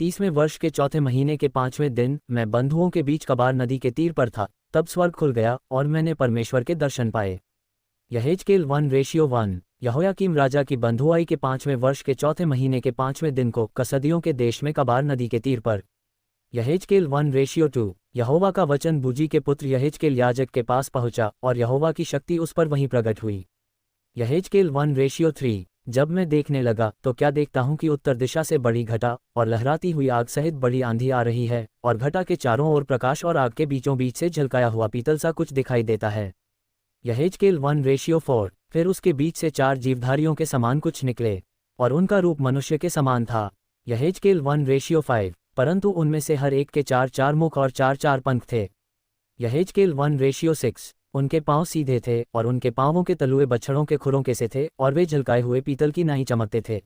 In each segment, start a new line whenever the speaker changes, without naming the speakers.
30वें वर्ष के चौथे महीने के 5वें दिन मैं बंधुओं के बीच कबार नदी के तीर पर था। तब स्वर्ग खुल गया और मैंने परमेश्वर के दर्शन पाए। यहेजकेल 1:1। यहोयाकीम राजा की बंधुआई के 5वें वर्ष के चौथे महीने के 5वें दिन को कसदियों के देश में कबार नदी के तीर पर। यहेजकेल 1:2। यहोवा का वचन बूजी के पुत्र यहेजकेल याजक के पास पहुंचा और यहोवा की शक्ति उस पर वहीं प्रकट हुई। यहेजकेल 1:3। जब मैं देखने लगा तो क्या देखता हूं कि उत्तर दिशा से बड़ी घटा और लहराती हुई आग सहित बड़ी आंधी आ रही है, और घटा के चारों ओर प्रकाश और आग के बीचों बीच से झलकाया हुआ पीतल सा कुछ दिखाई देता है। यहेजकेल 1:4। फिर उसके बीच से 4 जीवधारियों के समान कुछ निकले, और उनका रूप मनुष्य के समान था। यहेजकेल 1:5। परंतु उनमें से हर एक के 4-4 मुख और 4-4 पंख थे। यहेजकेल 1:6। उनके पांव सीधे थे और उनके पांवों के तलुए बछड़ों के खुरों के से थे, और वे झलकाए हुए पीतल की नाई चमकते थे।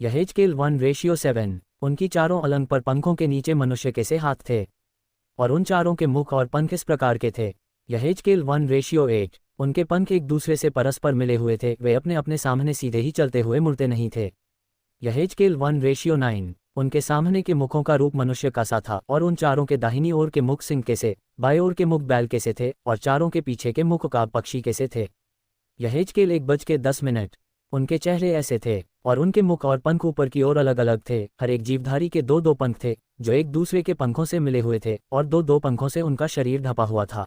यहेजकेल 1:7। उनकी चारों अलंग पर पंखों के नीचे मनुष्य के से हाथ थे, और उन चारों के मुख और पंख इस प्रकार के थे। यहेजकेल 1:8। उनके पंख एक दूसरे से परस्पर मिले हुए थे, वे अपने अपने सामने सीधे ही चलते हुए मुड़ते नहीं थे। यहेजकेल 1:9। उनके सामने के मुखों का रूप मनुष्य का सा था, और उन चारों के दाहिनी ओर के मुख सिंह के से, बाएं ओर के मुख बैल के से थे, और चारों के पीछे के मुख उकाब पक्षी के से थे। यहेजकेल 1:10। उनके चेहरे ऐसे थे, और उनके मुख और पंख ऊपर की ओर अलग अलग थे। हर एक जीवधारी के 2-2 पंख थे, जो एक दूसरे के पंखों से मिले हुए थे, और 2-2 पंखों से उनका शरीर ढपा हुआ था।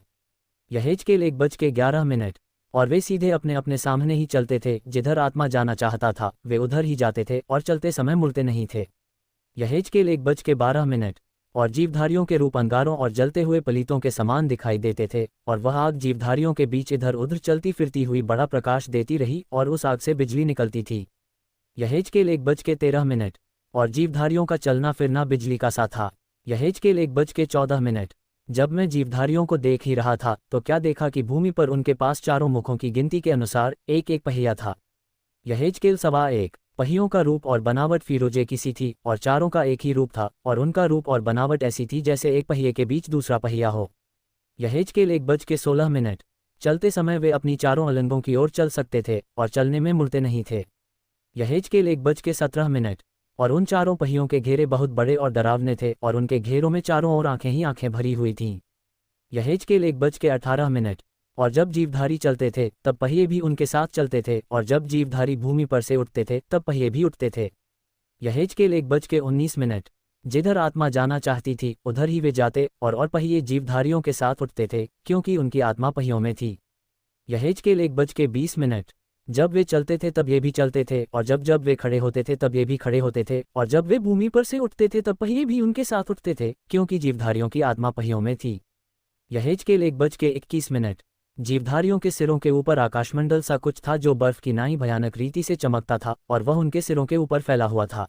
यहेजकेल 1:11। और वे सीधे अपने अपने सामने ही चलते थे, जिधर आत्मा जाना चाहता था वे उधर ही जाते थे, और चलते समय मुड़ते नहीं थे। यहेजकेल 1:12। और जीवधारियों के रूप अंगारों और जलते हुए पलीतों के समान दिखाई देते थे, और वह आग जीवधारियों के बीच इधर उधर चलती फिरती हुई बड़ा प्रकाश देती रही, और उस आग से बिजली निकलती थी। यहेजकेल 1:13। और जीवधारियों का चलना फिरना बिजली का सा था। यहेजकेल 1:14। जब मैं जीवधारियों को देख ही रहा था तो क्या देखा कि भूमि पर उनके पास चारों मुखों की गिनती के अनुसार एक एक पहिया था। यहेजकेल 1:15। पहियों का रूप और बनावट फीरोजे की सी थी, और चारों का एक ही रूप था, और उनका रूप और बनावट ऐसी थी जैसे एक पहिए के बीच दूसरा पहिया हो। यहेजकेल 1:16। चलते समय वे अपनी चारों अलंगों की ओर चल सकते थे, और चलने में मुड़ते नहीं थे। यहेजकेल 1:17। और उन चारों पहियों के घेरे बहुत बड़े और डरावने थे, और उनके घेरों में चारों ओर आंखें ही आंखें भरी हुई थीं। यहेजकेल 1:18। और जब जीवधारी चलते थे तब पहिए भी उनके साथ चलते थे, और जब जीवधारी भूमि पर से उठते थे तब पहिए भी उठते थे। यहेजकेल 1:19। जिधर आत्मा जाना चाहती थी उधर ही वे जाते, और पहिए जीवधारियों के साथ उठते थे, क्योंकि उनकी आत्मा पहियों में थी। यहेजकेल 1:20। जब वे चलते थे तब ये भी चलते थे, और जब जब वे खड़े होते थे तब ये भी खड़े होते थे, और जब वे भूमि पर से उठते थे तब पहिए भी उनके साथ उठते थे, क्योंकि जीवधारियों की आत्मा पहियों में थी। यहेजकेल 1:21। जीवधारियों के सिरों के ऊपर आकाशमंडल सा कुछ था जो बर्फ की नाई भयानक रीति से चमकता था, और वह उनके सिरों के ऊपर फैला हुआ था।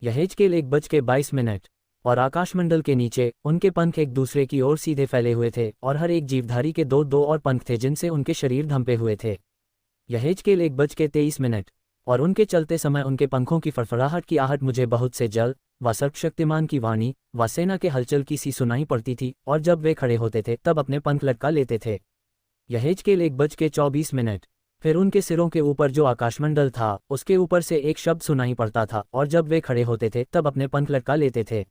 यहेजकेल 1:22। और आकाशमंडल के नीचे उनके पंख एक दूसरे की ओर सीधे फैले हुए थे, और हर एक जीवधारी के 2-2 और पंख थे जिनसे उनके शरीर ढंपे हुए थे। यहेजकेल 1:23। और उनके चलते समय उनके पंखों की फड़फड़ाहट की आहट मुझे बहुत से जल व सर्वशक्तिमान की वाणी व सेना के हलचल की सी सुनाई पड़ती थी, और जब वे खड़े होते थे तब अपने पंख लटका लेते थे। यहेजकेल 1:24। फिर उनके सिरों के ऊपर जो आकाशमंडल था उसके ऊपर से एक शब्द सुनाई पड़ता था, और जब वे खड़े होते थे तब अपने पंख लटका लेते थे।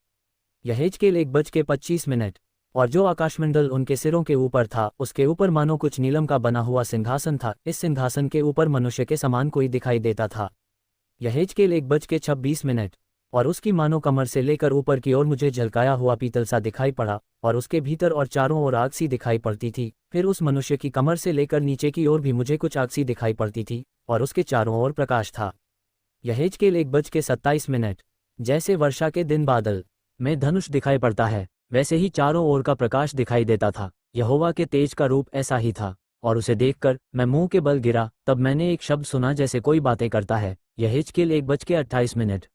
यहेजकेल 1:25। और जो आकाशमंडल उनके सिरों के ऊपर था उसके ऊपर मानो कुछ नीलम का बना हुआ सिंहासन था, इस सिंहासन के ऊपर मनुष्य के समान कोई दिखाई देता था। यहेजकेल 1:26। और उसकी मानो कमर से लेकर ऊपर की ओर मुझे झलकाया हुआ पीतल सा दिखाई पड़ा, और उसके भीतर और चारों ओर आग सी दिखाई पड़ती थी। फिर उस मनुष्य की कमर से लेकर नीचे की ओर भी मुझे कुछ आग सी दिखाई पड़ती थी, और उसके चारों ओर प्रकाश था। यहेजकेल 1:27। जैसे वर्षा के दिन बादल में धनुष दिखाई पड़ता है, वैसे ही चारों ओर का प्रकाश दिखाई देता था। यहोवा के तेज का रूप ऐसा ही था, और उसे देखकर मैं मुंह के बल गिरा। तब मैंने एक शब्द सुना जैसे कोई बातें करता है। यहेजकेल 1:28।